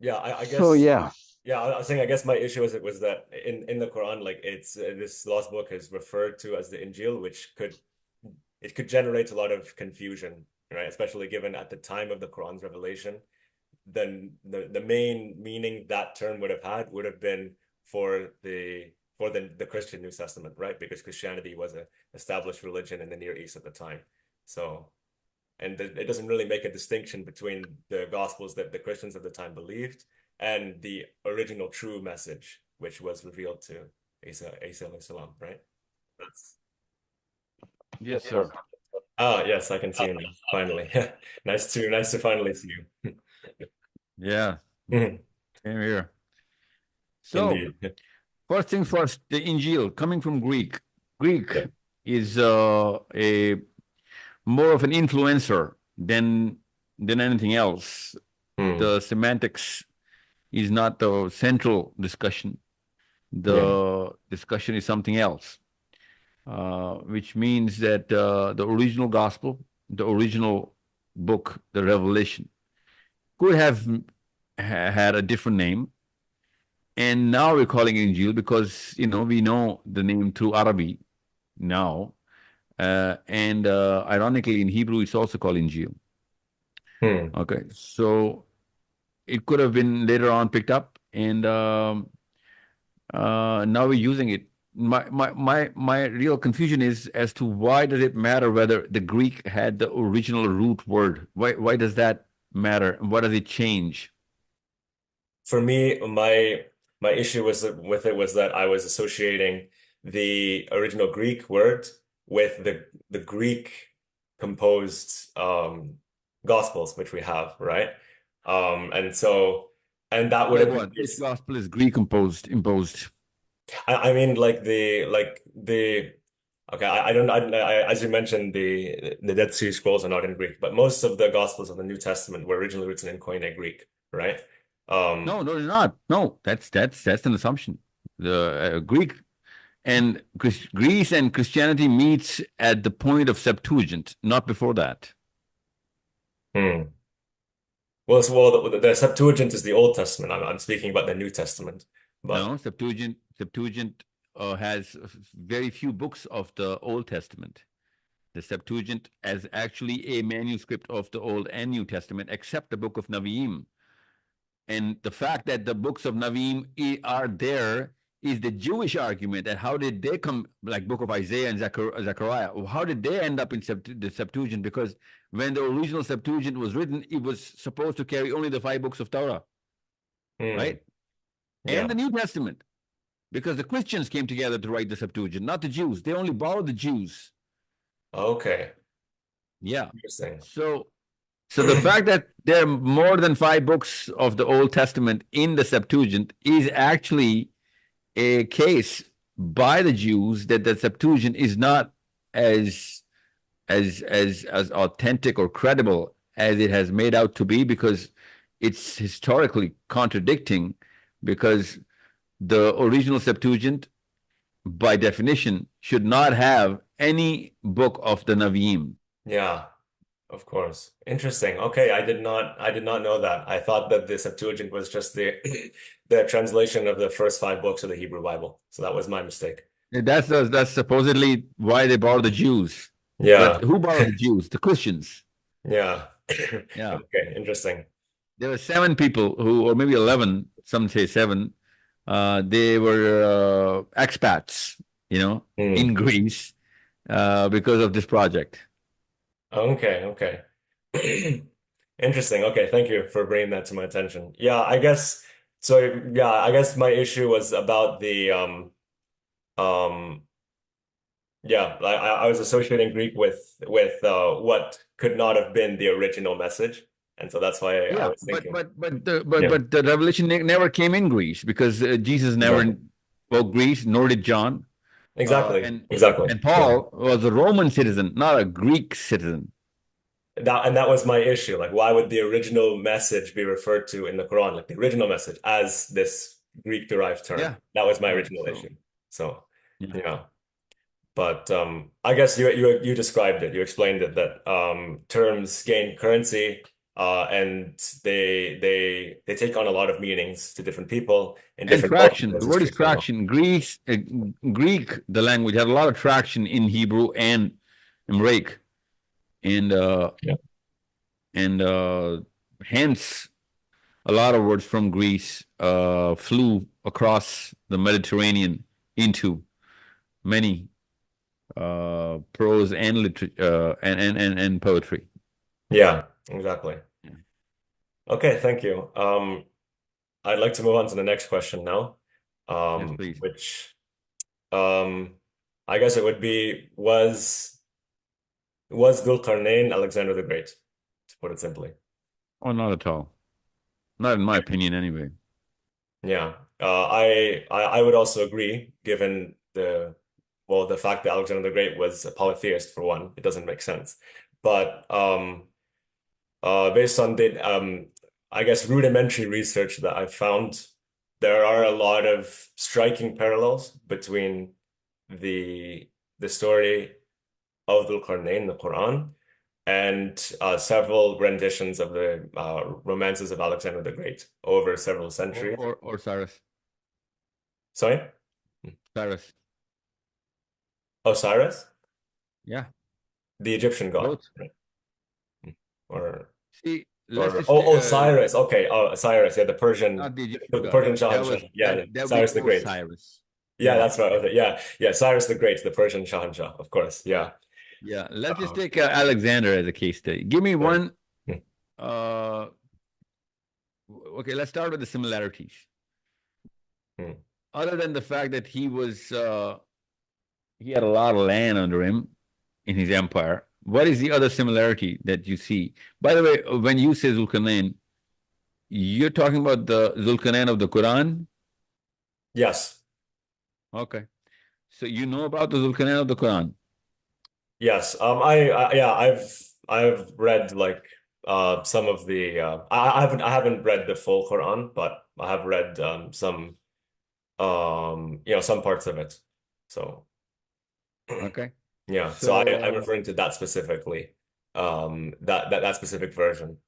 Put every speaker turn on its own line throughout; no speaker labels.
Yeah, I
So
guess.
yeah,
Yeah, I was saying. I guess my issue was that in the Quran, like it's this lost book is referred to as the Injil, which could generate a lot of confusion, right? Especially given at the time of the Quran's revelation, then the main meaning that term would have had would have been for the Christian New Testament, right? Because Christianity was a established religion in the Near East at the time. So, and it doesn't really make a distinction between the gospels that the Christians at the time believed and the original true message, which was revealed to Isa alayhi salam, right? That's
yes, sir.
yes, I can see you now, finally. Nice to finally see you.
Yeah,
Mhm.
same here. So
Indeed.
first things first, the Injil coming from Greek. Greek
Yeah.
is a more of an influencer than anything else.
Hmm.
The semantics is not the central discussion.
Yeah.
The discussion is something else, which means that the original gospel, the original book, the Revelation, could have had a different name. And now we're calling it Injil because, we know the name through Arabic now. And ironically, in Hebrew, it's also called Injil.
Hmm.
Okay. So it could have been later on picked up, and now we're using it. My real confusion is as to why does it matter whether the Greek had the original root word? Why does that matter? What does it change?
For me, my issue with it was that I was associating the original Greek word with the Greek composed Gospels, which we have, right? And so and that would
Like
have been
what? Which gospel is Greek imposed?
I mean like the okay I don't as you mentioned the Dead Sea Scrolls are not in Greek, but most of the Gospels of the New Testament were originally written in Koine Greek, right? Um,
No, no, they're not. No, that's an assumption. The Greek and Greece and Christianity meets at the point of Septuagint, not before that.
hmm. Well, the Septuagint is the Old Testament. I'm speaking about the New Testament. But
No, Septuagint has very few books of the Old Testament. The Septuagint is actually a manuscript of the Old and New Testament, except the book of Naviim. And the fact that the books of Naviim are there is the Jewish argument that how did they come, like book of Isaiah and Zechariah, how did they end up in the Septuagint? Because when the original Septuagint was written, it was supposed to carry only the five books of Torah,
hmm,
right? And
yeah,
the New Testament, because the Christians came together to write the Septuagint, not the Jews. They only borrowed the Jews.
okay,
Yeah.
interesting.
So So the fact that there are more than five books of the Old Testament in the Septuagint is actually a case by the Jews that the Septuagint is not as as authentic or credible as it has made out to be because it's historically contradicting because the original Septuagint by definition should not have any book of the Naviim.
Yeah, of course. Interesting. Okay, I did not know that. I thought that the Septuagint was just the the translation of the first five books of the Hebrew Bible. So that was my mistake.
That's supposedly why they borrowed the Jews. But
Yeah.
who borrowed the Jews? The Christians.
Yeah.
Yeah.
Okay, interesting.
There were seven people who, or maybe 11, some say seven, they were expats,
Hmm.
in Greece because of this project.
Okay, okay. Interesting. Okay, thank you for bringing that to my attention. Yeah, I guess so. Yeah, I guess my issue was about the um yeah, I was associating Greek with what could not have been the original message, and so that's why I
Yeah,
was
but
thinking.
but but the but
Yeah,
but the revelation never came in Greece because Jesus never
exactly,
spoke Greece, nor did John. Uh,
exactly,
and
exactly.
and
Yeah.
Paul was a Roman citizen, not a Greek citizen.
That was my issue. Like, why would the original message be referred to in the Quran, like the original message, as this Greek derived term?
Yeah,
That was my
yeah.
original
So
issue. So,
yeah.
yeah. But I guess you described it. You explained it that terms gain currency and they take on a lot of meanings to different people in
And
different
traction.
cultures,
The
as
word is
you know.
traction. Greek, the language, had a lot of traction in Hebrew and Amharic, and uh,
Yeah.
and hence a lot of words from Greece flew across the Mediterranean into many prose and and poetry.
Yeah, exactly.
Yeah.
Okay, thank you. I'd like to move on to the next question now,
Yes, please.
which um, I guess it would be was Dhul-Qarnayn Alexander the Great, to put it simply.
Oh, not at all. Not in my opinion, anyway.
Yeah, I would also agree, given the fact that Alexander the Great was a polytheist for one, it doesn't make sense. But based on I guess rudimentary research that I've found, there are a lot of striking parallels between the the story of Dhul-Qarnayn in the Quran and several renditions of the romances of Alexander the Great over several centuries.
Or Cyrus.
Sorry?
Cyrus.
Osiris,
Yeah,
the Egyptian god,
both.
right? Or
See, let's
or
just
oh, Osiris. Okay, oh, Cyrus. Yeah, the
not the Egyptian
The
god.
Persian
That was
Shahanshah. Yeah,
that would be
Cyrus the Great.
Osiris.
Yeah,
Yeah,
that's right. Okay, yeah, yeah, Cyrus the Great, the Persian Shahanshah, of course. Yeah.
yeah. Let's just
Um,
take Alexander as a case study. Give me
yeah.
one. Uh, okay, let's start with the similarities.
Hmm.
Other than the fact that he had a lot of land under him in his empire, what is the other similarity that you see? By the way, when you say Zulkarnain, you're talking about the Zulkarnain of the Quran?
Yes.
Okay. So you know about the Zulkarnain of the Quran?
Yes. Yeah, I've read like some of the I haven't read the full Quran, but I have read some some parts of it. So
Okay.
yeah, so I'm
So,
referring to that specifically, that specific version.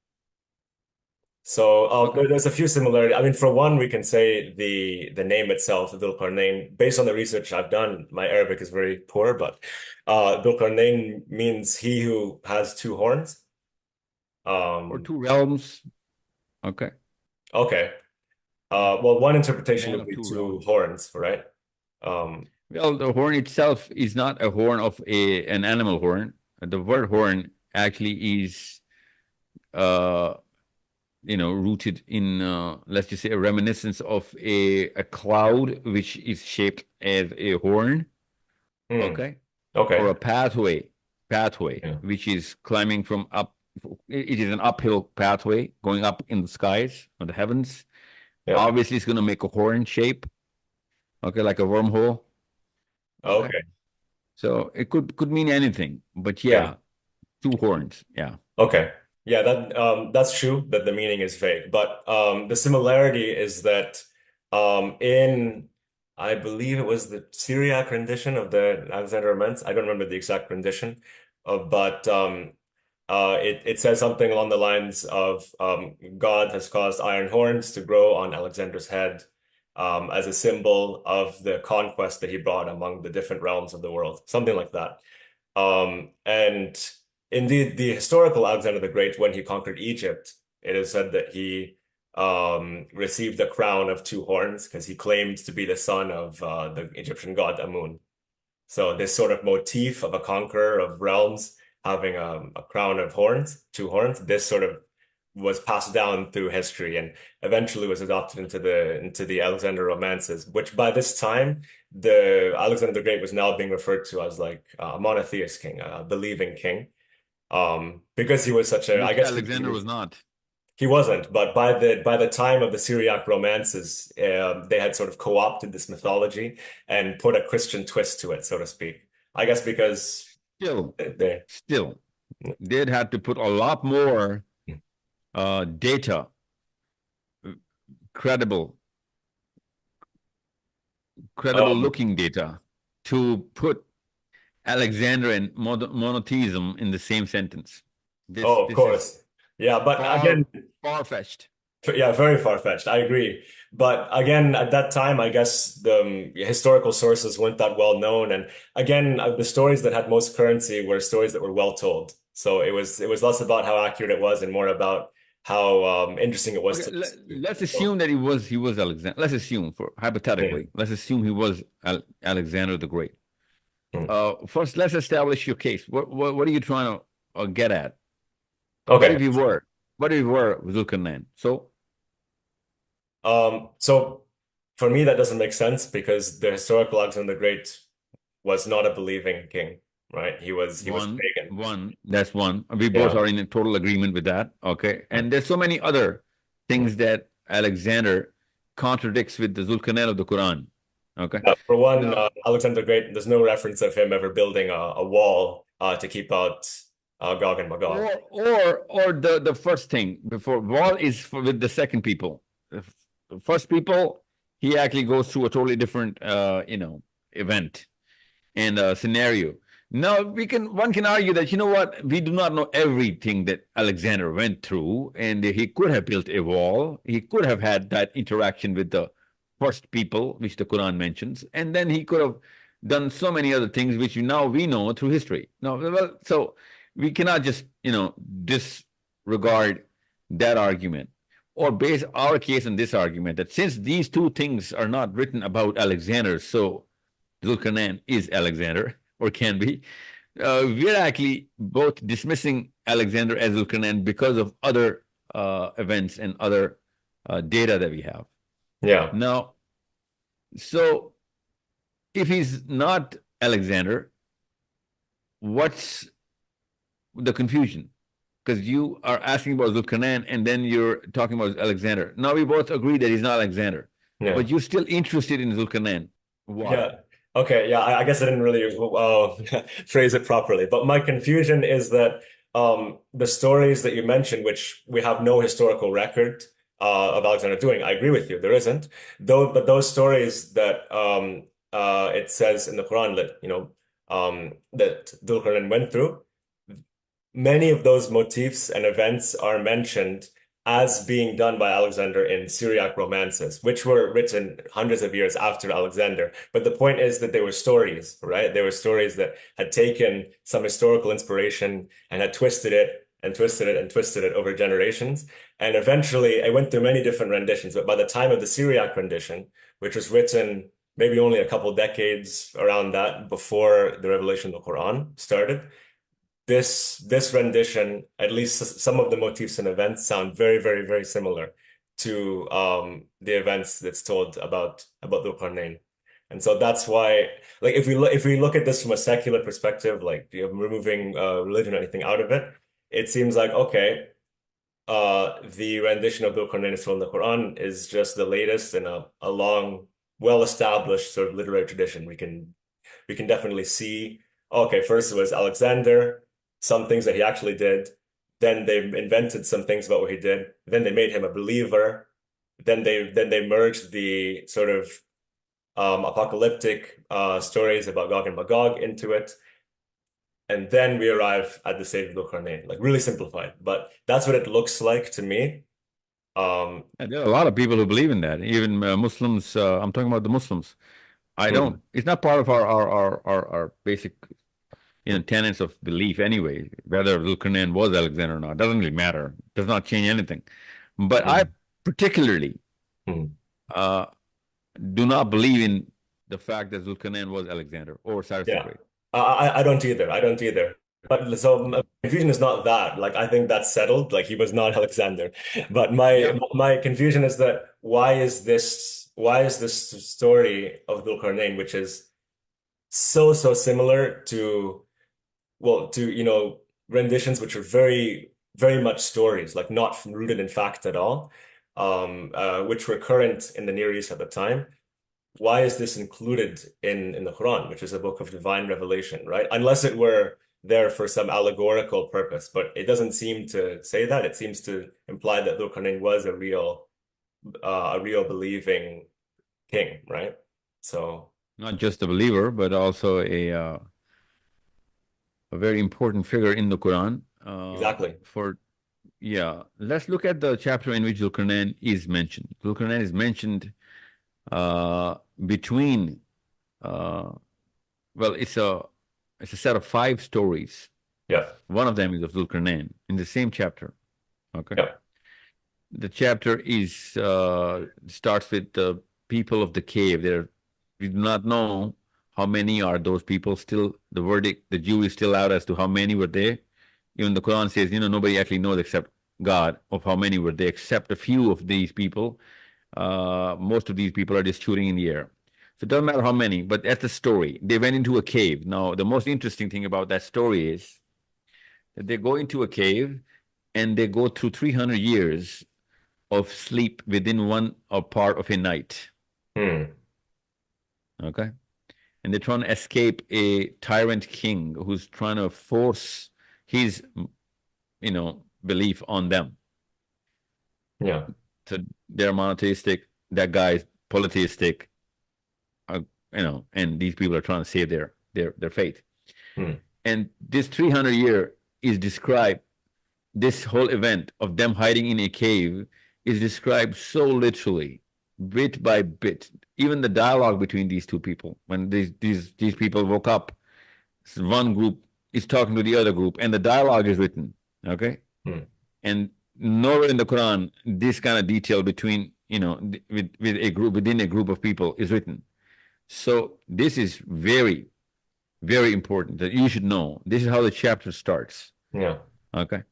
So
okay.
there's a few similarities. I mean, for one, we can say the name itself, Dhul Qarnayn, based on the research I've done, my Arabic is very poor, but Dhul Qarnayn means he who has two horns.
Or
Um,
two realms. Okay.
okay.
Yeah.
Well, one interpretation
Man
would
of
be
two
two
realms.
horns, right? Um,
Well, the horn itself is not a horn of an animal horn. The word horn actually is uh rooted in let's just say a reminiscence of a cloud which is shaped as a horn,
hmm,
okay, or
okay.
a pathway
Yeah.
which is climbing from up. It is an uphill pathway going up in the skies or the heavens.
Yeah.
Obviously, it's going to make a horn shape, okay, like a wormhole, okay.
Okay.
So it could mean anything, but
Yeah.
yeah, two horns, yeah.
Okay. Yeah, that's true that the meaning is vague, but the similarity is that in I believe it was the Syriac rendition of the Alexander Romance. I don't remember the exact rendition, but it says something along the lines of God has caused iron horns to grow on Alexander's head as a symbol of the conquest that he brought among the different realms of the world, something like that. And indeed, the historical Alexander the Great, when he conquered Egypt, it is said that he received a crown of two horns because he claimed to be the son of the Egyptian god Amun. So this sort of motif of a conqueror of realms having a crown of horns, two horns, this sort of was passed down through history and eventually was adopted into the Alexander romances, which by this time the Alexander the Great was now being referred to as like a monotheist king, a believing king, because he was such a, I
Which
guess because
Alexander was not.
he wasn't, but by the time of the Syriac romances, they had sort of co-opted this mythology and put a Christian twist to it, so to speak. I guess because
Still,
they,
still, they'd had to put a lot more data, credible, credible
um,
looking data to put Alexandrian monotheism in the same sentence. This
oh, of
this is
course. Yeah, but
Far,
again,
far-fetched.
yeah, very far-fetched. I agree. But again, at that time, I guess the historical sources weren't that well known. And again, the stories that had most currency were stories that were well told. So it was less about how accurate it was and more about how interesting it was
Okay,
to listen to.
let's
So,
assume that he was Alexander. Let's assume, for
yeah.
hypothetically, let's assume he was Alexander the Great.
Hmm.
First, let's establish your case. What are you trying to get at? What
Okay.
if he were? What if he were Zulkarnain? So
So for me, that doesn't make sense because the historical Alexander the Great was not a believing king, right? He was
one,
pagan.
one, that's one. We both
Yeah.
are in a total agreement with that. Okay, and there's so many other things that Alexander contradicts with the Zulkarnain of the Quran. Okay,
For one,
now
Alexander the Great, there's no reference of him ever building a wall to keep out Gog and Magog.
or the first thing before wall is with the second people. The first people, he actually goes through a totally different event and scenario. Now one can argue that, you know what, we do not know everything that Alexander went through, and he could have built a wall. He could have had that interaction with the first people, which the Quran mentions, and then he could have done so many other things which now we know through history. No, well, so we cannot just disregard that argument or base our case on this argument that since these two things are not written about Alexander, so Zulkarnain is Alexander or can be. We're actually both dismissing Alexander as Zulkarnain because of other events and other data that we have.
Yeah.
Now, so if he's not Alexander, what's the confusion? Because you are asking about Zulkarnain and then you're talking about Alexander. Now we both agree that he's not Alexander,
Yeah.
but you're still interested in Zulkarnain. Why?
Yeah. Okay. Yeah. I guess I didn't really phrase it properly, but my confusion is that the stories that you mentioned, which we have no historical record of Alexander doing, I agree with you. There isn't. But those stories that it says in the Quran that that Dhul went through, many of those motifs and events are mentioned as being done by Alexander in Syriac romances, which were written hundreds of years after Alexander. But the point is that they were stories, right? They were stories that had taken some historical inspiration and had twisted it and twisted it and twisted it over generations. And eventually it went through many different renditions. But by the time of the Syriac rendition, which was written maybe only a couple decades around that before the revelation of the Quran started, this rendition, at least some of the motifs and events sound very, very, very similar to the events that's told about the Qarnayn. And so that's why, like, if we look at this from a secular perspective, like removing religion or anything out of it, it seems like okay, the rendition of the Qarnayn from the Quran is just the latest in a long, well-established sort of literary tradition. We can definitely see, okay, first it was Alexander, some things that he actually did. Then they invented some things about what he did. Then they made him a believer. Then they merged the sort of apocalyptic stories about Gog and Magog into it. And then we arrive at the stage of Dhul-Qarnayn, like really simplified. But that's what it looks like to me. Um,
And there are a lot of people who believe in that. Even Muslims. I'm talking about the Muslims. I don't.
hmm,
It's not part of our basic tenets of belief anyway. Whether Zulkarnain was Alexander or not doesn't really matter. Does not change anything. But I
hmm,
particularly
hmm.
uh, do not believe in the fact that Zulkarnain was Alexander or Cyrus the
Yeah.
Great.
I don't either. I don't either. But so my confusion is not that. Like I think that's settled. Like he was not Alexander. But my
Yeah.
my confusion is that why is this story of Dhul-Qarnayn, which is so similar to renditions which are very very much stories, like not rooted in fact at all, which were current in the Near East at the time. Why is this included in the Quran, which is a book of divine revelation, right? Unless it were there for some allegorical purpose, but it doesn't seem to say that. It seems to imply that Dhul-Qarnayn was a real believing king, right? So
Not just a believer, but also a very important figure in the Quran
exactly.
for Yeah, let's look at the chapter in which Zulkarnain is mentioned. Zulkarnain is mentioned uh, between, uh, well, it's a set of five stories.
Yeah.
One of them is of Zulkarnain in the same chapter. Okay,
Yeah.
the chapter is starts with the people of the cave. There, we do not know how many are those people. Still, the verdict, the jury is still out as to how many were there. Even the Quran says, nobody actually knows except God of how many were there, except a few of these people. Most of these people are just shooting in the air. So it doesn't matter how many, but that's the story. They went into a cave. Now, the most interesting thing about that story is that they go into a cave and they go through 300 years of sleep within one or part of a night.
Hmm.
Okay. And they're trying to escape a tyrant king who's trying to force his, belief on them.
Yeah.
So they're monotheistic, that guy's polytheistic, uh, and these people are trying to save their faith.
Hmm.
And this 300-year is described, this whole event of them hiding in a cave is described so literally, bit by bit. Even the dialogue between these two people, when these people woke up, one group is talking to the other group, and the dialogue is written. Okay,
Hmm.
and nowhere in the Quran this kind of detail between with a group within a group of people is written. So this is very, very important that you should know. This is how the chapter starts.
Yeah.
Okay.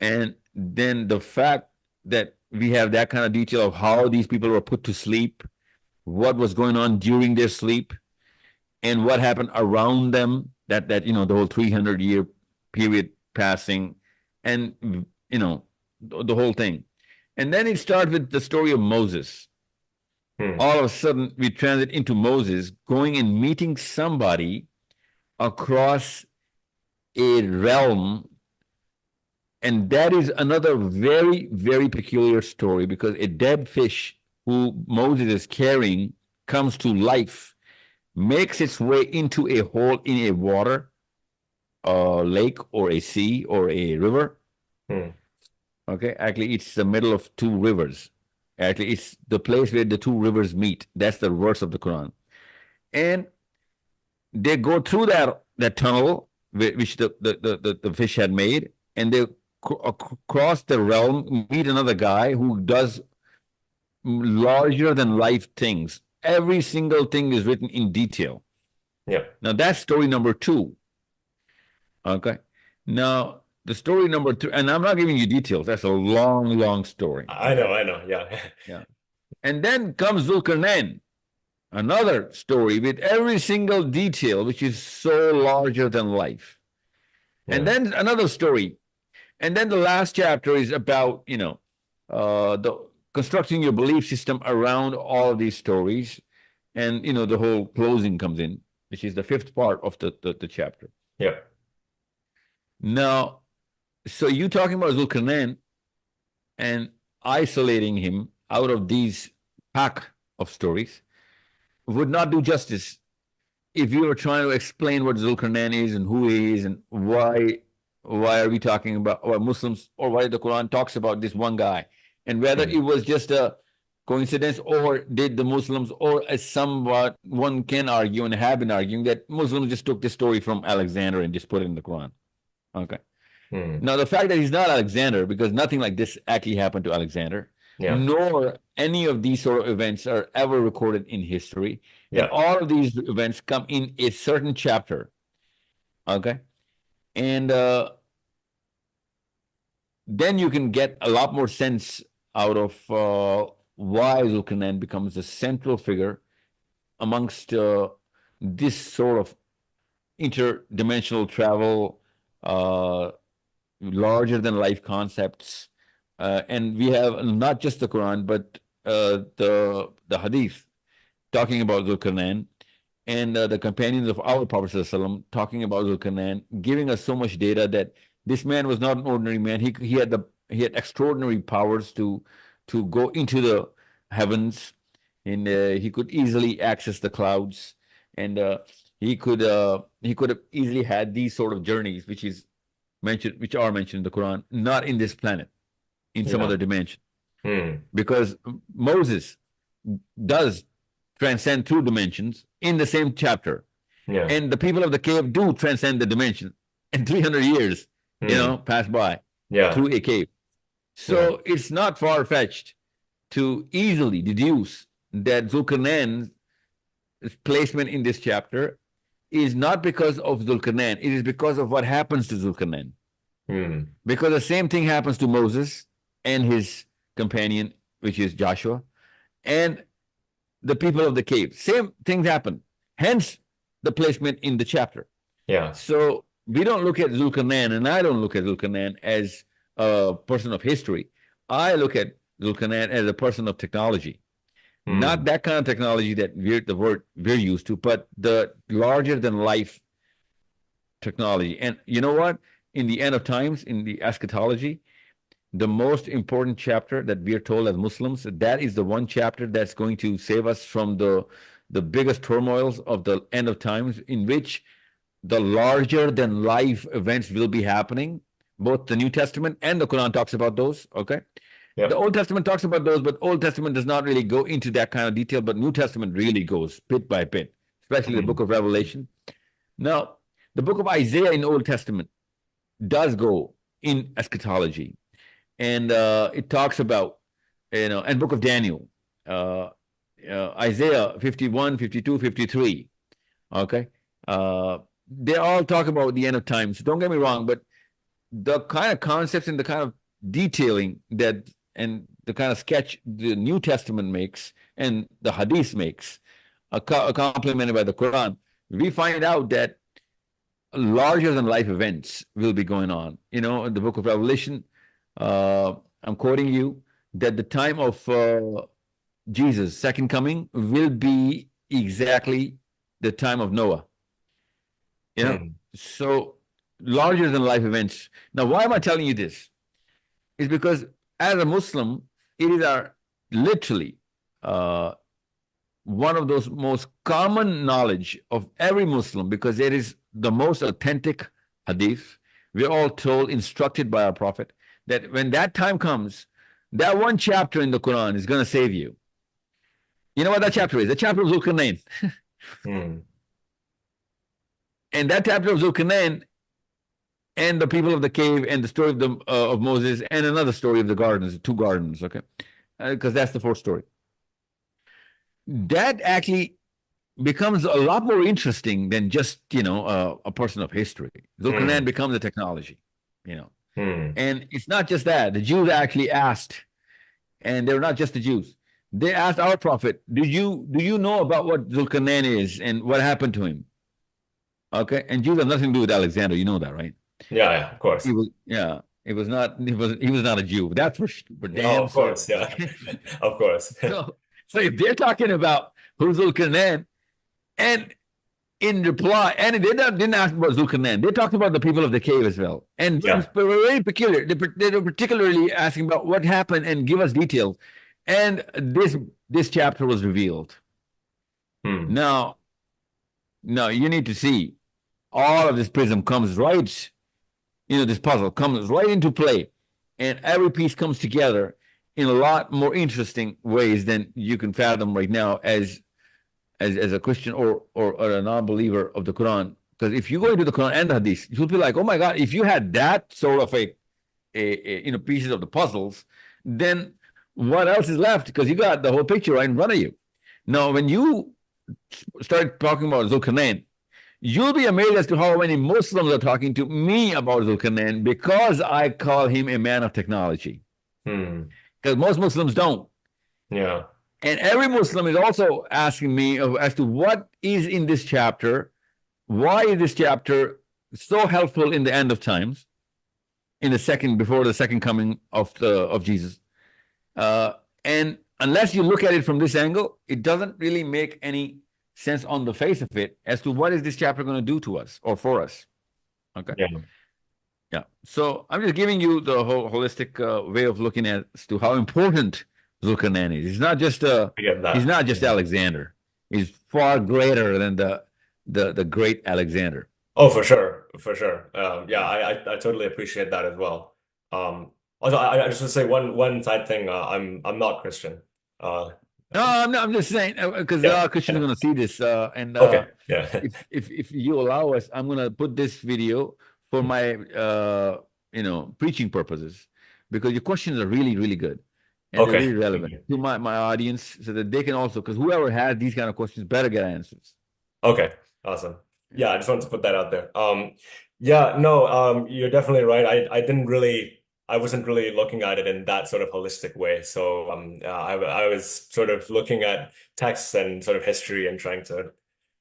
And then the fact that we have that kind of detail of how these people were put to sleep, what was going on during their sleep, and what happened around them, that the whole 300-year period passing, and the whole thing. And then it starts with the story of Moses.
Hmm.
All of a sudden, we transit into Moses going and meeting somebody across a realm. And that is another very, very peculiar story because a dead fish who Moses is carrying comes to life, makes its way into a hole in a water, a lake or a sea or a river.
Hmm.
Okay, actually, it's the middle of two rivers. Actually, it's the place where the two rivers meet. That's the verse of the Quran. And they go through that tunnel which the fish had made, and they cross the realm, meet another guy who does larger than life things. Every single thing is written in detail.
Yeah.
Now that's story number two. Okay. Now the story number three, and I'm not giving you details. That's a long, long story.
I
Okay.
know. I know. Yeah.
Yeah. And then comes Zulkarnain, another story with every single detail, which is so larger than life. And
Yeah.
then another story. And then the last chapter is about, the constructing your belief system around all of these stories. And, the whole closing comes in, which is the fifth part of the chapter.
Yeah.
Now, so you talking about Zulkarnain and isolating him out of these pack of stories would not do justice if you were trying to explain what Zulkarnain is and who he is and why are we talking about or Muslims or why the Quran talks about this one guy and whether
Hmm.
it was just a coincidence or did the Muslims or as somewhat one can argue and have been arguing that Muslims just took this story from Alexander and just put it in the Quran. Okay.
Hmm.
Now the fact that he's not Alexander because nothing like this actually happened to Alexander,
Yeah.
nor any of these sort of events are ever recorded in history. And
Yeah.
all of these events come in a certain chapter. Okay. And then you can get a lot more sense out of why Zulkarnain becomes the central figure amongst this sort of interdimensional travel, uh, larger than life concepts. And we have not just the Quran, but the Hadith talking about Zulkarnain and the companions of our Prophet ﷺ talking about Zulkarnain, giving us so much data that this man was not an ordinary man. He had extraordinary powers to go into the heavens, and he could easily access the clouds, and he could have easily had these sort of journeys, which are mentioned in the Quran, not in this planet. in some
Yeah.
other dimension,
Hmm.
because Moses does transcend through dimensions in the same chapter,
Yeah.
and the people of the cave do transcend the dimension, and 300 years,
Hmm.
pass by
Yeah.
through a cave.
Yeah.
So it's not far fetched to easily deduce that Zulkarnain's placement in this chapter is not because of Zulkarnain, it is because of what happens to Zulkarnain.
Hmm.
Because the same thing happens to Moses and his companion, which is Joshua, and the people of the cave. Same things happen. Hence the placement in the chapter.
Yeah.
So we don't look at Zulkarnain, and I don't look at Zulkarnain as a person of history. I look at Zulkarnain as a person of technology. Not
Hmm.
that kind of technology that the word we're used to, but the larger than life technology. And you know what? In the end of times, in the eschatology, the most important chapter that we are told as Muslims, that is the one chapter that's going to save us from the biggest turmoils of the end of times, in which the larger than life events will be happening. Both the New Testament and the Quran talks about those. Okay. The
Yep.
Old Testament talks about those, but Old Testament does not really go into that kind of detail, but New Testament really goes bit by bit, especially the book
Hmm.
of Revelation. Now, the book of Isaiah in the Old Testament does go in eschatology, and it talks about, and book of Daniel, uh, Isaiah 51, 52, 53. Okay. They all talk about the end of times. Don't get me wrong, but the kind of concepts and the kind of detailing that and the kind of sketch the New Testament makes and the Hadith makes, complemented by the Quran, we find out that larger than life events will be going on. In the book of Revelation, I'm quoting you that the time of Jesus' second coming will be exactly the time of Noah.
Hmm.
So larger than life events. Now, why am I telling you this? Is because as a Muslim, it is our literally uh, one of those most common knowledge of every Muslim, because it is the most authentic hadith. We're all told, instructed by our Prophet, that when that time comes, that one chapter in the Quran is going to save you. You know what that chapter is? The chapter of Zulkarnain.
Hmm.
And that chapter of Zulkarnain and the people of the cave and the story of Moses and another story of the gardens, two gardens, okay? Because that's the fourth story. That actually becomes a lot more interesting than just a person of history. Zulkarnain
Hmm.
becomes a technology, you know,
Hmm.
and it's not just that. The Jews actually asked, and they're not just the Jews. They asked our prophet, "Do you know about what Zulkarnain is and what happened to him?" Okay, and Jews have nothing to do with Alexander. You know that, right?
Yeah. Yeah. Of
He
course.
was, yeah. It was not. He was not a Jew. That's for
No.
damn
Of course.
certain.
Yeah. Of course.
So if they're talking about who's Zulkarnain, and in reply, and they didn't ask about Zulkarnain. They talked about the people of the cave as well, and
Yeah.
very peculiar. They were particularly asking about what happened and give us details. And this chapter was revealed.
Hmm.
Now, you need to see all of this prism comes right. This puzzle comes right into play, and every piece comes together in a lot more interesting ways than you can fathom right now as a Christian or a non-believer of the Quran. Because if you go into the Quran and the Hadith, you'll be like, oh my God, if you had that sort of pieces of the puzzles, then what else is left? Because you got the whole picture right in front of you. Now, when you start talking about Zulkarnain, you'll be amazed as to how many Muslims are talking to me about Zulkarnain because I call him a man of technology.
Hmm.
Because most Muslims don't.
Yeah.
And every Muslim is also asking me as to what is in this chapter, why is this chapter so helpful in the end of times, before the second coming of Jesus. Uh, and unless you look at it from this angle, it doesn't really make any sense on the face of it as to what is this chapter going to do to us or for us. Okay.
Yeah.
Yeah. So I'm just giving you the whole holistic way of looking at as to how important Zulkarnain is.
I get
He's
that.
not just Alexander. He's far greater than the great Alexander.
Oh, for sure, for sure. Yeah, I totally appreciate that as well. Um, Also, I just want to say one side thing. I'm not Christian. Uh,
No, I'm just saying because
yeah,
Christians are
yeah.
going to see this, and
Okay, yeah.
if you allow us, I'm going to put this video for my preaching purposes because your questions are really really good and they're
Okay,
really relevant to my audience so that they can also because whoever has these kind of questions better get answers.
okay, awesome.
Yeah.
Yeah, I just wanted to put that out there. Yeah, no, you're definitely right. I wasn't really looking at it in that sort of holistic way. So, I was sort of looking at texts and sort of history and trying to,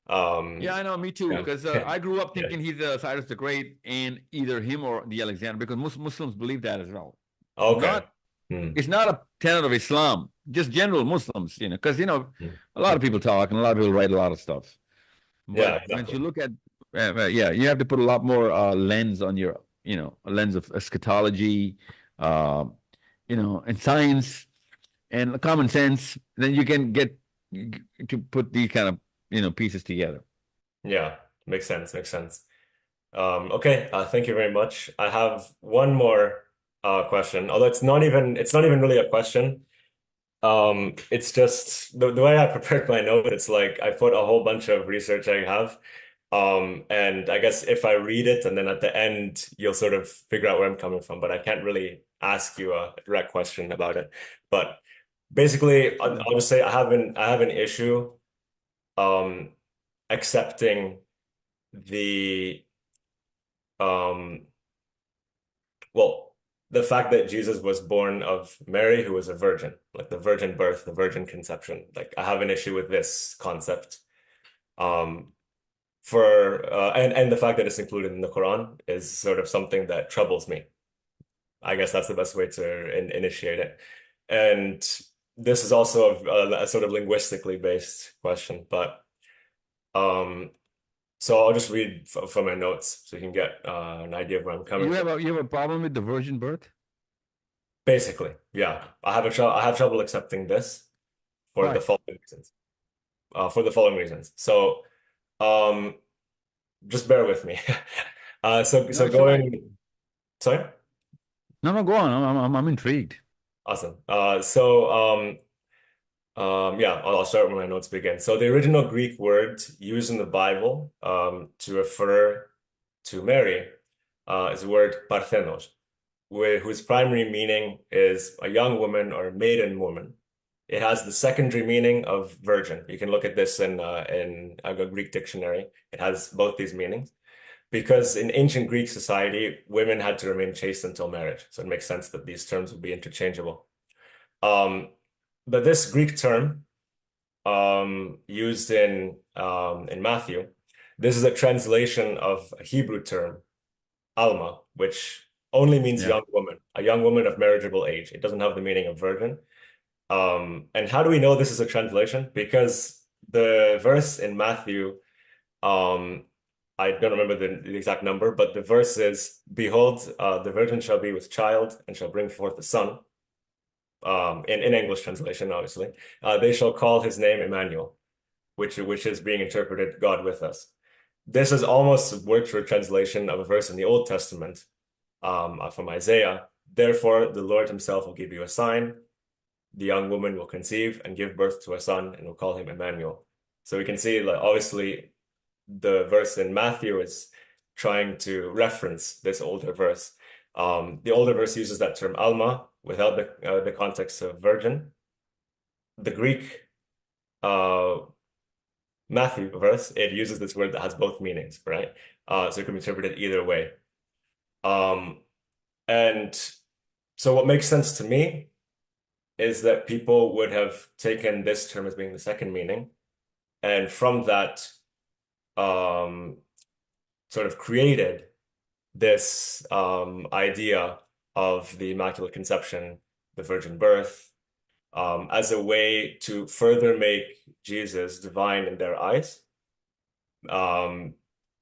Yeah,
um,
I know, me too.
yeah,
Because I grew up
yeah.
thinking he's Cyrus the Great and either him or the Alexander, because Muslims believe that as well.
Okay.
Not
Hmm.
It's not a tenet of Islam, just general Muslims, because
Hmm.
a lot of people talk and a lot of people write a lot of stuff.
Yeah,
But once
exactly.
you look at, yeah, you have to put a lot more lens on your, a lens of eschatology, uh, and science and common sense. Then you can get to put these kind of, pieces together.
Yeah, makes sense. Makes sense. Okay, thank you very much. I have one more question, although it's not even really a question. It's just the way I prepared my note, it's like I put a whole bunch of research I have. And I guess if I read it and then at the end you'll sort of figure out where I'm coming from, but I can't really ask you a direct question about it. But basically, I'll just say I have an issue um accepting the um well, the fact that Jesus was born of Mary, who was a virgin, like the virgin birth, the virgin conception. Like I have an issue with this concept. Um, and the fact that it's included in the Quran is sort of something that troubles me. I guess that's the best way to initiate it. And this is also a sort of linguistically based question, but um, so I'll just read from my notes so you can get an idea of where I'm coming from.
You have a problem with the virgin birth?
Basically, yeah, I have trouble accepting this for the
Why?
following reasons. So, um, just bear with me.
No,
So
it's all right.
going. Sorry.
No, no, go on. I'm intrigued.
Awesome. Yeah, I'll start where my notes begin. So the original Greek word used in the Bible to refer to Mary is the word parthenos, whose primary meaning is a young woman or maiden woman. It has the secondary meaning of virgin. You can look at this in a Greek dictionary. It has both these meanings because in ancient Greek society, women had to remain chaste until marriage. So it makes sense that these terms would be interchangeable. Um, but this Greek term used in Matthew, this is a translation of a Hebrew term, alma, which only means
Yeah.
young woman, a young woman of marriageable age. It doesn't have the meaning of virgin. And how do we know this is a translation? Because the verse in Matthew, um, I don't remember the exact number, but the verse is, "Behold, the virgin shall be with child and shall bring forth a son." In English translation, obviously, they shall call his name Emmanuel, which is being interpreted God with us. This is almost word for translation of a verse in the Old Testament, from Isaiah. Therefore, the Lord himself will give you a sign. The young woman will conceive and give birth to a son and will call him Emmanuel. So we can see, like, obviously, the verse in Matthew is trying to reference this older verse. The older verse uses that term alma without the context of virgin. The Greek uh, Matthew verse, it uses this word that has both meanings, right? So it can be interpreted either way. Um, and so what makes sense to me is that people would have taken this term as being the second meaning, and from that, um, sort of created this idea of the Immaculate Conception, the virgin birth, as a way to further make Jesus divine in their eyes. Um,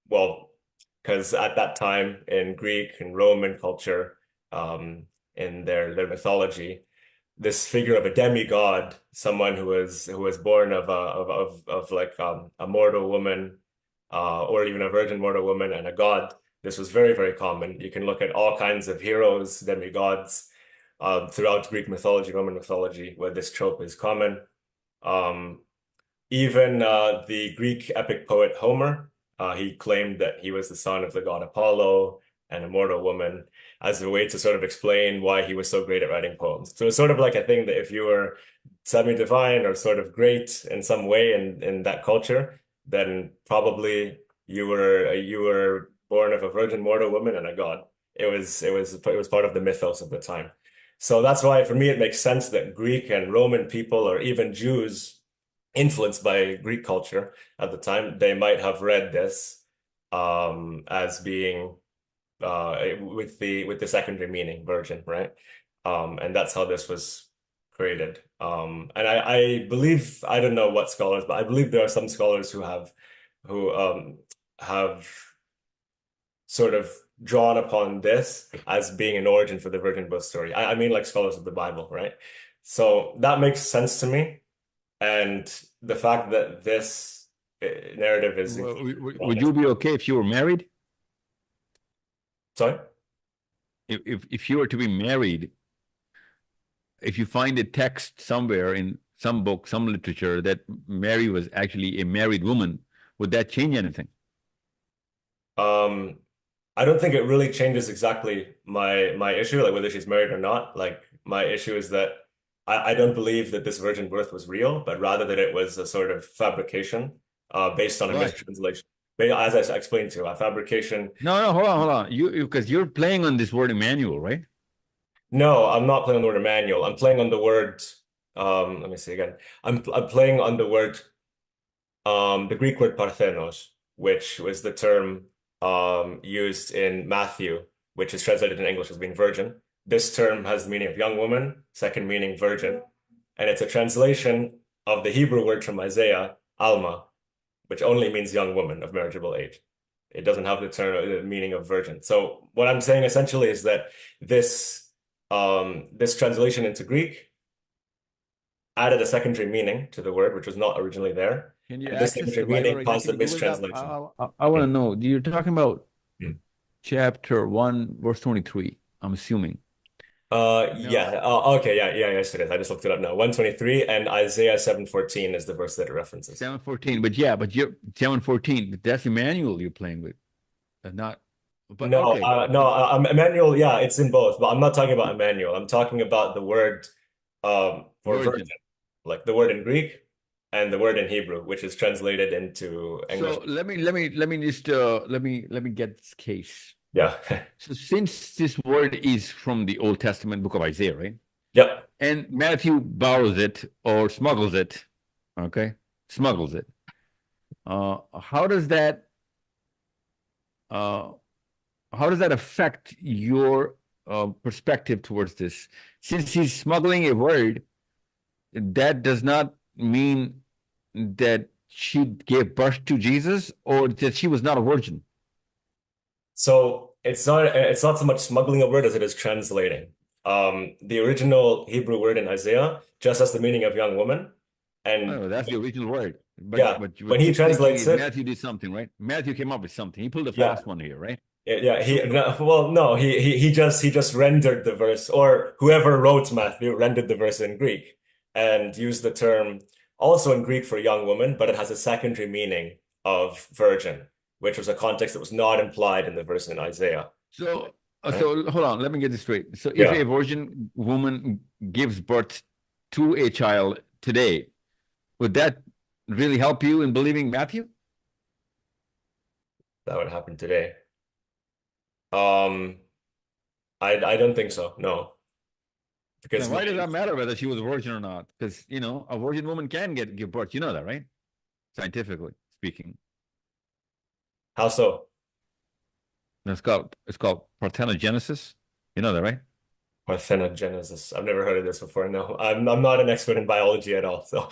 well, because at that time in Greek and Roman culture, in their mythology, this figure of a demigod, someone who was born of like a mortal woman, or even a virgin mortal woman and a god. This was very, very common. You can look at all kinds of heroes, demigods. throughout Greek mythology, Roman mythology, where this trope is common. Um, Even the Greek epic poet Homer, he claimed that he was the son of the god Apollo and a mortal woman as a way to sort of explain why he was so great at writing poems. So it's sort of like a thing that if you were semi-divine or sort of great in some way in that culture, then probably you were born of a virgin mortal woman and a god. It was part of the mythos of the time. So that's why for me it makes sense that Greek and Roman people or even Jews influenced by Greek culture at the time, they might have read this as being with the secondary meaning virgin, right? And that's how this was created. And I believe I don't know what scholars, but I believe there are some scholars who have sort of drawn upon this as being an origin for the virgin birth story. I mean like scholars of the Bible, right? So that makes sense to me. And the fact that this narrative is
Well,
included.
would you be okay if you were married?
Sorry?
If you were to be married, if you find a text somewhere in some book, some literature that Mary was actually a married woman, would that change anything?
Um, I don't think it really changes exactly my issue, like whether she's married or not. Like my issue is that I don't believe that this virgin birth was real, but rather that it was a sort of fabrication based on a
Why?
mistranslation. As I explained to you, a fabrication.
No, no, hold on, hold on. You because you're playing on this word Emmanuel, right?
No, I'm not playing on the word Emmanuel. I'm playing on the word. Let me see again. I'm playing on the word the Greek word parthenos, which was the term used in Matthew, which is translated in English as being virgin. This term has the meaning of young woman, second meaning virgin, and it's a translation of the Hebrew word from Isaiah, Alma, which only means young woman of marriageable age. It doesn't have the term the meaning of virgin. So what I'm saying essentially is that this translation into Greek added a secondary meaning to the word, which was not originally there.
Can you
And this
access
secondary
the Bible
meaning
right now?
caused
Can
a
you Google it up?
mistranslation.
I want to
Mm,
know. You're talking about
mm.
chapter 1, verse 23, I'm assuming.
Yeah.
No,
Okay. Yeah. Yeah. Yes, it is. I just looked it up now. 123 and Isaiah 7:14 is the verse that it references.
7:14. But yeah, but you're 7:14. That's Emmanuel you're playing with, not. But
No,
okay,
no, Emmanuel, yeah, it's in both, but I'm not talking about Emmanuel. I'm talking about the word for virgin,
virgin.
like the word in Greek and the word in Hebrew, which is translated into English.
So let me get this case.
Yeah.
So since this word is from the Old Testament book of Isaiah, right?
Yep.
And Matthew borrows it or smuggles it, okay? Smuggles it. How does that uh, how does that affect your perspective towards this? Since he's smuggling a word, that does not mean that she gave birth to Jesus or that she was not a virgin.
So it's not so much smuggling a word as it is translating. The original Hebrew word in Isaiah just has the meaning of young woman. And
Oh, that's the original word. But
yeah, when
what
he
you're thinking
translates
is
it,
Matthew did something, right? Matthew came up with something. He pulled a
yeah,
fast one here, right?
yeah, he
So
no, well, no, he just rendered the verse, or whoever wrote Matthew rendered the verse in Greek and used the term also in Greek for young woman, but it has a secondary meaning of virgin, which was a context that was not implied in the verse in Isaiah.
so
Right?
hold on, let me get this straight. So if
Yeah,
a virgin woman gives birth to a child today, would that really help you in believing Matthew?
that would happen today. Um, I don't think so. No,
Then
because my
why does that matter whether she was a virgin or not? Because a virgin woman can give birth. You know that, right? Scientifically speaking.
how so?
And it's called parthenogenesis. You know that, right?
Parthenogenesis. I've never heard of this before. No, I'm not an expert in biology at all. So,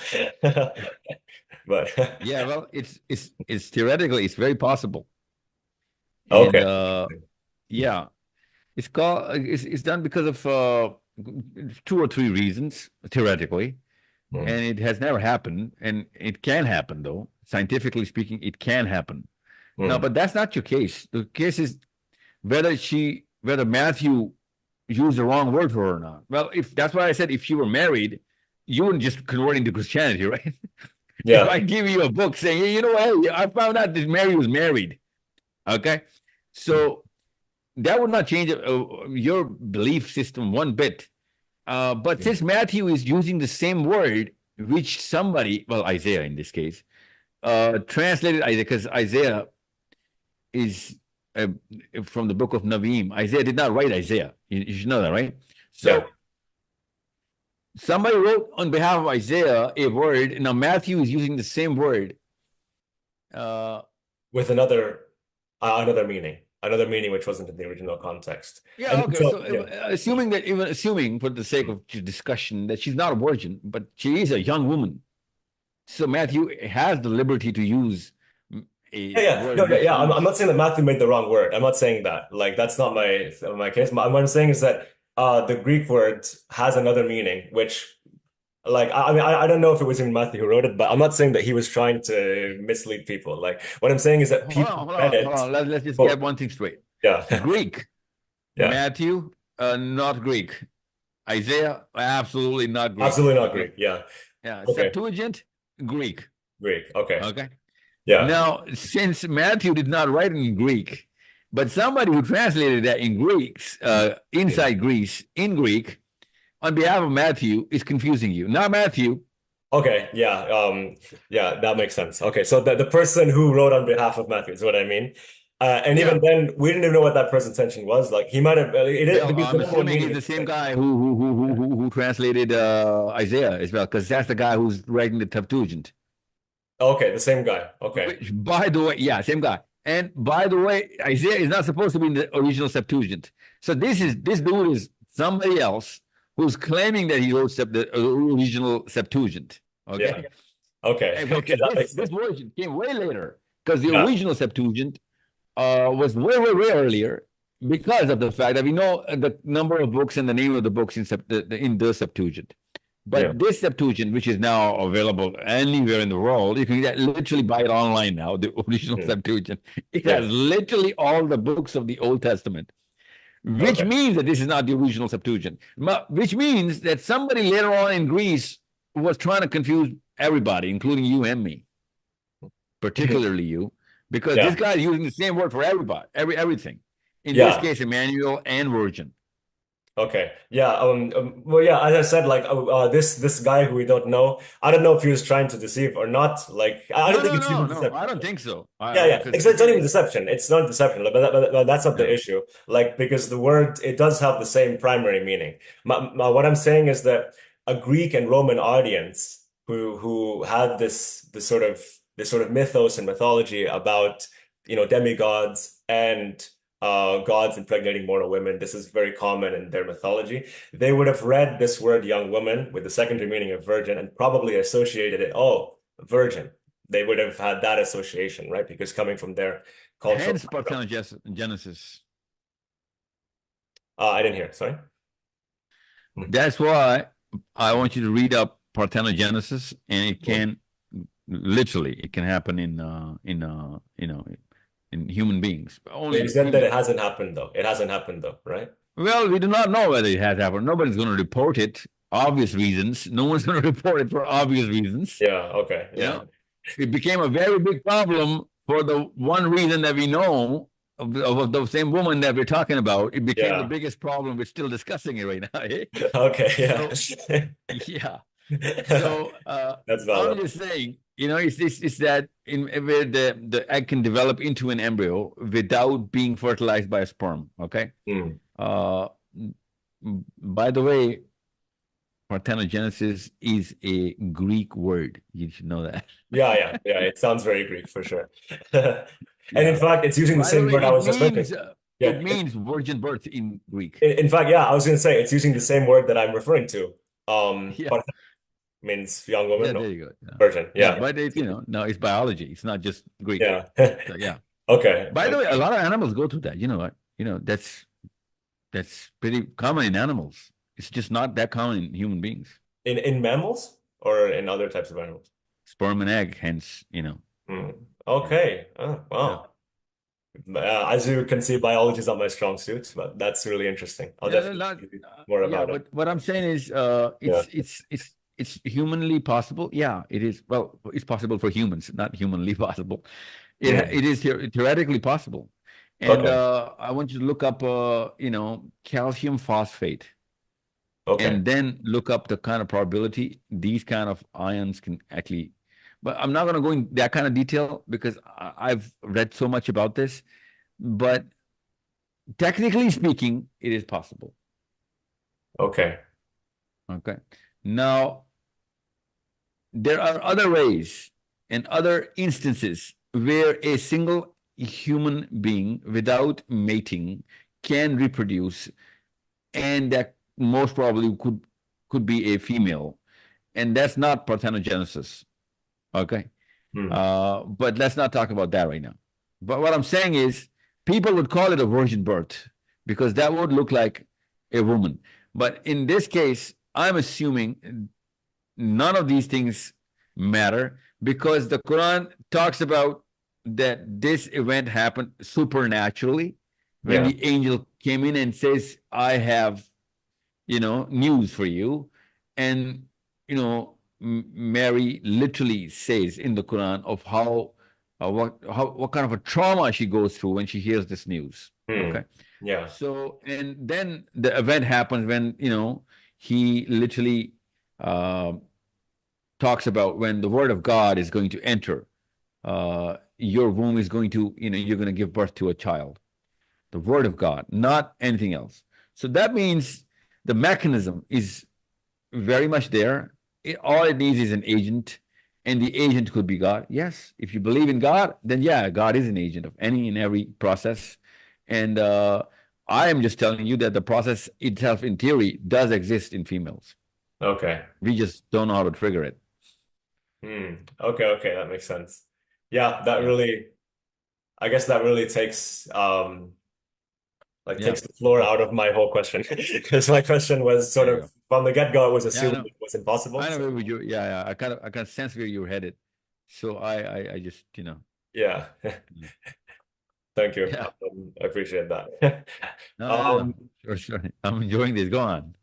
but
Yeah, well, it's theoretically it's very possible. And
okay.
yeah, it's done because of two or three reasons, theoretically.
Mm,
And it has never happened. And it can happen though. Scientifically speaking, it can happen. Now,
mm,
but that's not your case. The case is whether Matthew use the wrong word for her or not. Well, if that's why I said if she were married, you wouldn't just convert into Christianity, right? If
Yeah.
I give you a book saying, hey, you know what, hey, I found out that Mary was married, okay, so that would not change your belief system one bit. But since Matthew is using the same word, which somebody, well, Isaiah in this case, translated Isaiah, because Isaiah is uh, from the book of Navim. Isaiah did not write Isaiah. You should know that, right?
Yeah.
So somebody wrote on behalf of Isaiah a word. Now Matthew is using the same word. Uh,
With another meaning which wasn't in the original context.
yeah,
And
okay.
so
So
yeah.
assuming that, even assuming for the sake of discussion that she's not a virgin, but she is a young woman, so Matthew has the liberty to use
Yeah,
a
yeah. No,
word
yeah,
which
yeah. I'm
means.
not saying that Matthew made the wrong word. I'm not saying that. Like that's not my case. What I'm saying is that the Greek word has another meaning, which like I mean I don't know if it was even Matthew who wrote it, but I'm not saying that he was trying to mislead people. Like what I'm saying is that
Hold
people
on, hold
read
on, hold
it.
on. Let's just get
Oh,
one thing straight.
yeah,
Greek,
yeah.
Matthew, not Greek. Isaiah, absolutely not Greek.
Absolutely not
Okay.
Greek. Yeah.
Yeah.
Okay.
Septuagint, Greek.
Greek. Okay.
Okay.
Yeah.
Now, since Matthew did not write in Greek, but somebody who translated that in Greeks,
Mm.
inside Greece, in Greek, on behalf of Matthew, is confusing you. Not Matthew.
Okay, yeah, yeah, that makes sense. Okay, so the person who wrote on behalf of Matthew is what I mean. And even
Yeah.
then, we didn't even know what that person's intention was. Like he might have
Well,
because the
I'm
literal
assuming
meaning
he's
is
the
the
same
same.
guy who translated Isaiah as well, because that's the guy who's writing the Septuagint.
Okay, the same guy. Okay,
Which, by the way, yeah, same guy. And by the way, Isaiah is not supposed to be in the original Septuagint. So this dude is somebody else who's claiming that he wrote the original Septuagint.
yeah.
Okay,
Okay,
and
okay,
because
that
this
makes sense.
this version came way later, because the
Yeah.
original Septuagint was way earlier, because of the fact that we know the number of books and the name of the books in the Septuagint.
Yeah.
But this Septuagint, which is now available anywhere in the world, you can literally buy it online now, the original
Mm.
Septuagint. It has
Yeah.
literally all the books of the Old Testament, which
Okay.
means that this is not the original Septuagint, which means that somebody later on in Greece was trying to confuse everybody, including you and me, particularly you, because this
Yeah.
guy is using the same word for everybody, everything. In this
Yeah.
case, Emmanuel and virgin.
Okay. Yeah. Well, yeah. As I said, like this guy who we don't know, I don't know if he was trying to deceive or not. Like I don't
No,
think
no,
it's
no,
even
no.
deceptive.
I don't think so.
Yeah, yeah.
Because
It's not
again,
even deception. It's not deception, but that's not the
no.
issue. Like because the word it does have the same primary meaning. What I'm saying is that a Greek and Roman audience who had this sort of mythos and mythology about demigods and gods impregnating mortal women. This is very common in their mythology. They would have read this word young woman with the secondary meaning of virgin and probably associated it, oh, virgin. They would have had that association, right? Because coming from their cultural
Hence
background.
parthenogenesis.
I didn't hear. Sorry. Hmm.
That's why I want you to read up parthenogenesis, and it
Hmm.
can literally it can happen in human beings,
But you
only
said that it
humans.
hasn't happened though. It hasn't happened though, right?
Well, we do not know whether it has happened. Nobody's going to report it. Obvious reasons. No one's going to report it for obvious reasons.
Yeah. Okay.
You
Yeah.
know, it became a very big problem for the one reason that we know of the same woman that we're talking about. It became the
Yeah.
biggest problem. We're still discussing it right now. Eh?
Okay.
So
Yeah.
yeah. So
That's
I'm
valid.
just saying, it's that where the egg can develop into an embryo without being fertilized by a sperm. Okay.
Hmm.
Uh, by the way, parthenogenesis is a Greek word. You should know that.
Yeah. Yeah. Yeah. It sounds very Greek for sure. And in
Yeah.
fact, it's using the
By the
same
way,
word I was just mentioning.
it
Yeah.
means virgin birth in Greek.
In fact, yeah, I was going to say it's using the same word that I'm referring to.
Yeah.
But means young woman,
Yeah.
no,
There you go. Yeah.
virgin.
Yeah.
Yeah.
But no, it's biology. It's not just Greek.
Yeah.
So yeah.
Okay.
By the way, a
Okay.
lot of animals go through that. You know what? That's pretty common in animals. It's just not that common in human beings.
In mammals or in other types of animals?
Sperm and egg, hence,
Hmm.
yeah,
Okay. Oh,
yeah.
wow. As you can see, biology is not my strong suit, but that's really interesting. I'll
Yeah,
definitely
not,
read more
yeah,
about it.
but what I'm saying is,
Yeah.
it's humanly possible. Yeah, it is. Well, it's possible for humans, not humanly possible.
Hmm.
It is theoretically possible. And
Okay.
I want you to look up, calcium phosphate,
Okay.
and then look up the kind of probability these kind of ions can actually. But I'm not going to go in that kind of detail because I've read so much about this. But technically speaking, it is possible.
Okay.
Okay. Now, there are other ways and other instances where a single human being without mating can reproduce, and that most probably could be a female, and that's not parthenogenesis. Okay.
Hmm.
But let's not talk about that right now. But what I'm saying is, people would call it a virgin birth because that would look like a woman. But in this case, I'm assuming none of these things matter because the Quran talks about that this event happened supernaturally when
Yeah.
the angel came in and says, I have, news for you. And, Mary literally says in the Quran of what kind of a trauma she goes through when she hears this news.
Hmm.
Okay.
Yeah.
So, and then the event happens when, he literally, uh, talks about when the word of God is going to enter, your womb is going to, you're going to give birth to a child. The word of God, not anything else. So that means the mechanism is very much there. All it needs is an agent, and the agent could be God. Yes, if you believe in God, then yeah, God is an agent of any and every process. And I am just telling you that the process itself, in theory, does exist in females.
Okay.
We just don't know how to trigger it.
Hmm. Okay. Okay. That makes sense. Yeah. That
Yeah.
really, I guess that really
Yeah.
takes the floor
But
out of my whole question because my question was sort
there you
of
go.
from the get-go, it was
Yeah, I
assumed
know.
it was impossible.
I know
So
where you. Yeah, yeah. I kind of sense where you're headed. So I just,
yeah.
mm,
Thank you.
yeah.
I appreciate that.
No, no, no.
Um,
Sure, sure. I'm enjoying this. Go on,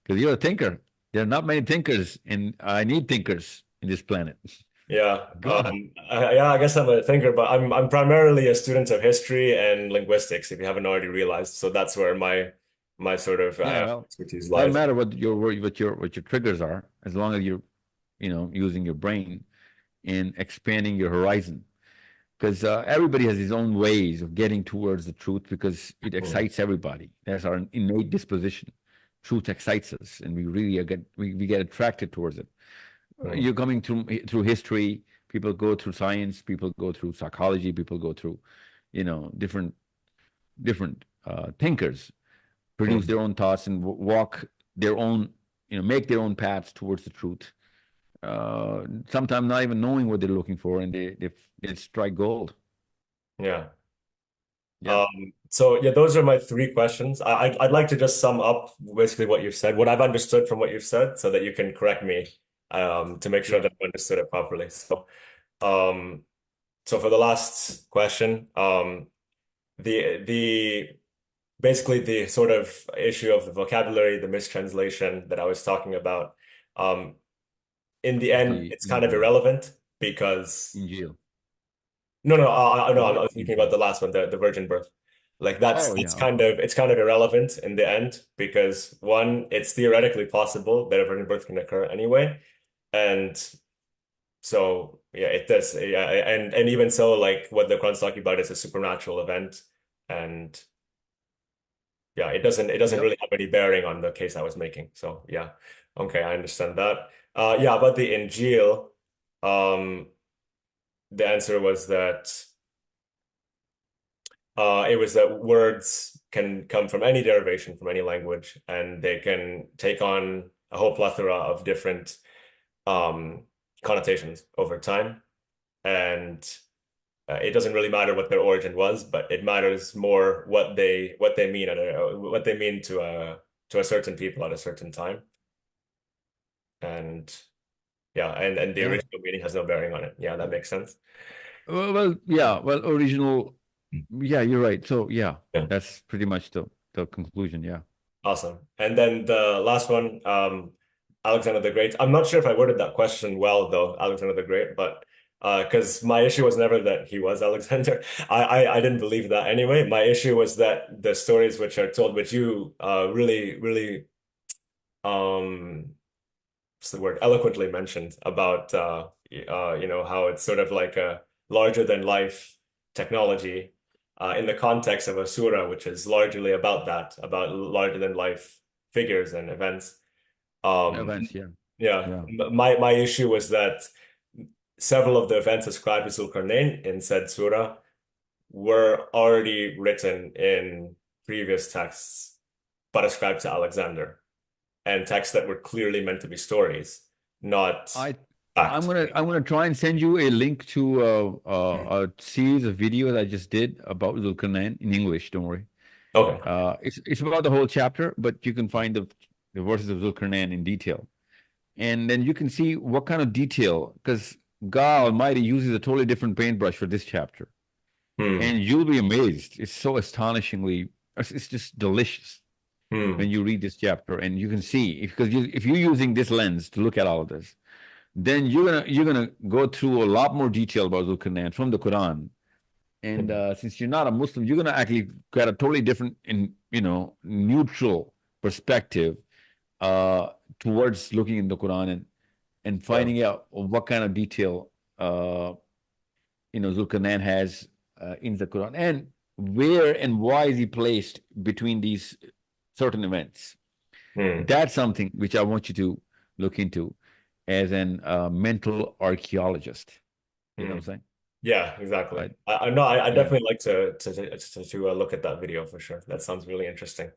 because you're a thinker. There are not many thinkers, and I need thinkers in this planet.
yeah.
Go on.
Yeah, I guess I'm a thinker, but I'm primarily a student of history and linguistics, if you haven't already realized. So that's where my sort of
Yeah, well,
expertise
doesn't
lies.
matter what your triggers are, as long as you're, using your brain and expanding your horizon. Because everybody has his own ways of getting towards the truth because it
Hmm.
excites everybody. That's our innate disposition. Truth excites us, and we really we get attracted towards it.
Hmm.
You're coming through history. People go through science. People go through psychology. People go through, different thinkers produce
Hmm.
their own thoughts and walk their own, make their own paths towards the truth. Sometimes not even knowing what they're looking for, and they strike gold.
Yeah.
Yeah.
So yeah, those are my three questions. I'd like to just sum up basically what you've said, what I've understood from what you've said, so that you can correct me, to make sure
Yeah.
that I've understood it properly. Um, so for the last question, the basically the sort of issue of the vocabulary, the mistranslation that I was talking about, um, in the
Of
end,
the
it's kind of
Injil.
irrelevant because
Injil.
no,
What?
I'm thinking about
Injil.
the last one, the virgin birth. Like
Oh,
that's
yeah. Okay.
it's kind of irrelevant in the end because one, it's theoretically possible that a virgin birth can occur anyway, and so yeah, it does. Yeah, and even so, like what the Quran's talking about is a supernatural event, and yeah, it doesn't
Yep.
really have any bearing on the case I was making. So yeah, okay, I understand that. Yeah, about the Injil, um, the answer was that. It was that words can come from any derivation from any language, and they can take on a whole plethora of different um, connotations over time. And it doesn't really matter what their origin was, but it matters more what they mean what they mean to a certain people at a certain time. And yeah, and the
Yeah.
original meaning has no bearing on it. Yeah, that makes sense.
Yeah. Well, original. Yeah, you're right. So yeah,
Yeah.
that's pretty much the conclusion. Yeah.
Awesome. And then the last one, Alexander the Great. I'm not sure if I worded that question well, though, Alexander the Great, but because my issue was never that he was Alexander. I didn't believe that anyway. My issue was that the stories which are told, which you really um what's the word, eloquently mentioned about how it's sort of like a larger than life technology in the context of a surah, which is largely about that, about larger than life figures and events. Um,
Events. Yeah.
yeah,
Yeah.
my issue was that several of the events ascribed to Zulkarnain in said surah were already written in previous texts, but ascribed to Alexander, and texts that were clearly meant to be stories, not
I I'm
fact.
gonna try and send you a link to
Mm.
a series of videos I just did about Zulkarnain in English. Don't worry.
Okay.
It's about the whole chapter, but you can find the verses of Zulkarnain in detail, and then you can see what kind of detail, because God Almighty uses a totally different paintbrush for this chapter,
Hmm.
and you'll be amazed. It's so astonishingly, it's just delicious when
Hmm.
you read this chapter, and you can see because if you're using this lens to look at all of this, then you're gonna go through a lot more detail about Zulkarnain from the Quran. And
Hmm.
since you're not a Muslim, you're gonna actually get a totally different and neutral perspective uh, towards looking in the Quran and
Yeah.
finding out what kind of detail Zulkarnain has in the Quran, and where and why is he placed between these certain events.
Hmm.
That's something which I want you to look into as an mental archaeologist. You know
Hmm.
what I'm saying?
Yeah, exactly.
I,
I know. I
yeah.
definitely like to look at that video for sure. That sounds really interesting.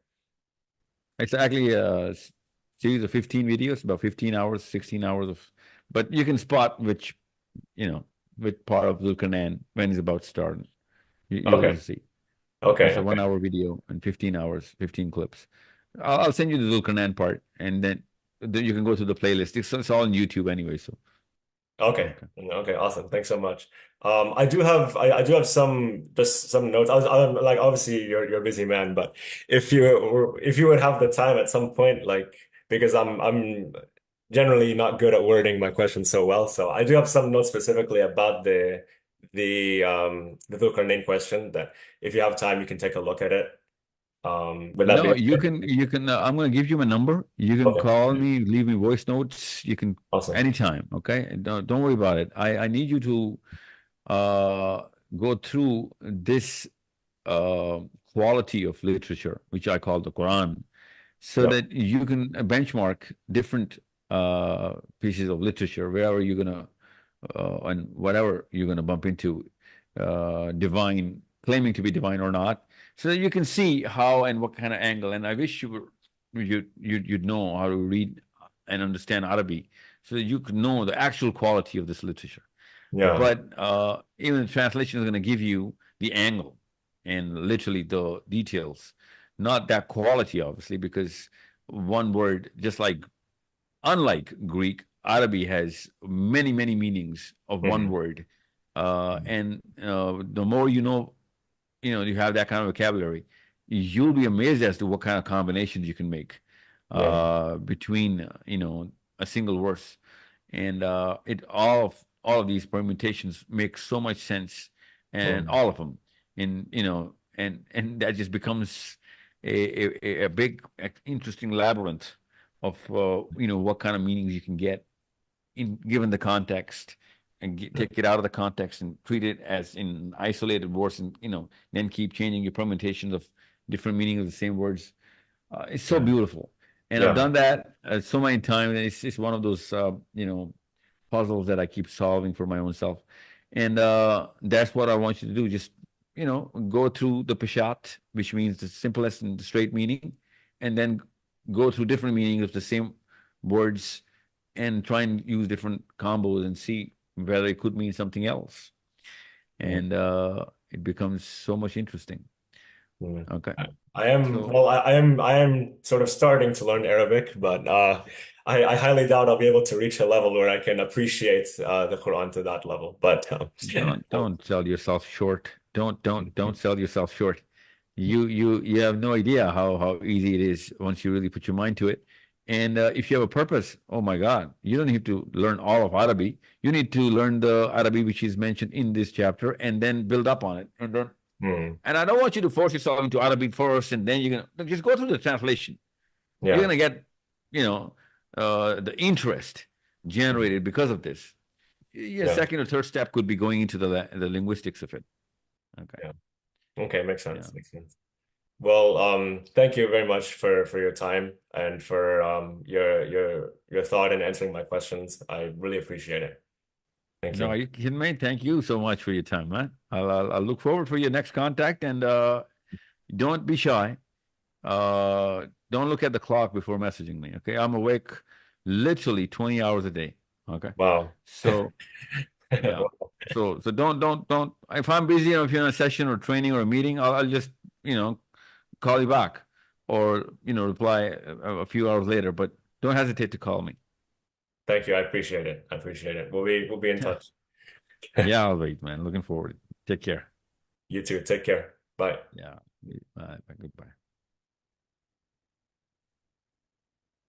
It's actually a series of 15 videos, about 15 hours, 16 hours of, but you can spot which part of Zulkarnain when it's about to start. You'll
Okay.
see.
Okay.
It's a
Okay.
1 hour video and 15 hours, 15 clips. I'll send you the Zulkarnain part, and then you can go to the playlist. It's all on YouTube anyway. So,
Okay.
okay.
Okay. Awesome. Thanks so much. I do have some just some notes. I'm like obviously you're a busy man, but if you would have the time at some point, like because I'm generally not good at wording my questions so well, so I do have some notes specifically about the Dhul question that if you have time you can take a look at it. Would that be
No, you
okay?
can, I'm going to give you my number. You can
Okay.
call me, leave me voice notes. You can
Awesome.
anytime. Okay. And don't worry about it. I need you to uh, go through this uh, quality of literature, which I call the Quran, so
Yeah.
that you can benchmark different pieces of literature wherever you're gonna and whatever you're gonna bump into, divine, claiming to be divine or not, so that you can see how and what kind of angle. And I wish you'd know how to read and understand Arabic, so that you could know the actual quality of this literature.
Yeah.
But even the translation is going to give you the angle and literally the details, not that quality, obviously, because one word, just like unlike Greek, Arabic has many, many meanings of one
Mhm.
word. And the more you have that kind of vocabulary, you'll be amazed as to what kind of combinations you can make
Yeah.
between, a single verse. And all of these permutations make so much sense, and
Mhm.
all of them, and and that just becomes a big interesting labyrinth of what kind of meanings you can get in given the context, and take it out of the context and treat it as in isolated words, and then keep changing your permutations of different meanings of the same words. It's so
Yeah.
beautiful, and I've
Yeah.
done that so many times, and it's one of those puzzles that I keep solving for my own self. And that's what I want you to do. Just, go through the Peshat, which means the simplest and the straight meaning, and then go through different meanings of the same words and try and use different combos and see whether it could mean something else.
Yeah.
And it becomes so much interesting.
Mm.
Okay.
I am
So,
well, I am sort of starting to learn Arabic, but I highly doubt I'll be able to reach a level where I can appreciate the Quran to that level. But
don't sell yourself short. Don't sell yourself short. You have no idea how easy it is once you really put your mind to it. And if you have a purpose, oh my God, you don't need to learn all of Arabic. You need to learn the Arabic which is mentioned in this chapter, and then build up on it.
Hmm.
And I don't want you to force yourself into Arabic first, and then you're gonna just go through the translation. You're
Yeah,
gonna get, you know, the interest
mhm,
generated because of this. Your
yeah,
second or third step could be going into the linguistics of it. Okay.
yeah. Okay, makes
Yeah.
sense. Makes sense. Well, thank you very much for your time and for your thought in answering my questions. I really appreciate it. Thank
No,
you.
you can, man. Thank you so much for your time, man. I'll look forward for your next contact, and don't be shy. Don't look at the clock before messaging me. Okay, I'm awake literally 20 hours a day. Okay,
Wow.
so yeah, so don't. If I'm busy or if you're in a session or training or a meeting, I'll just you know call you back or reply a few hours later. But don't hesitate to call me.
Thank you. I appreciate it. I appreciate it. We'll be in
Yeah,
touch.
yeah, I'll wait, man. Looking forward. Take care.
You too. Take care. Bye.
Yeah. Bye. Goodbye.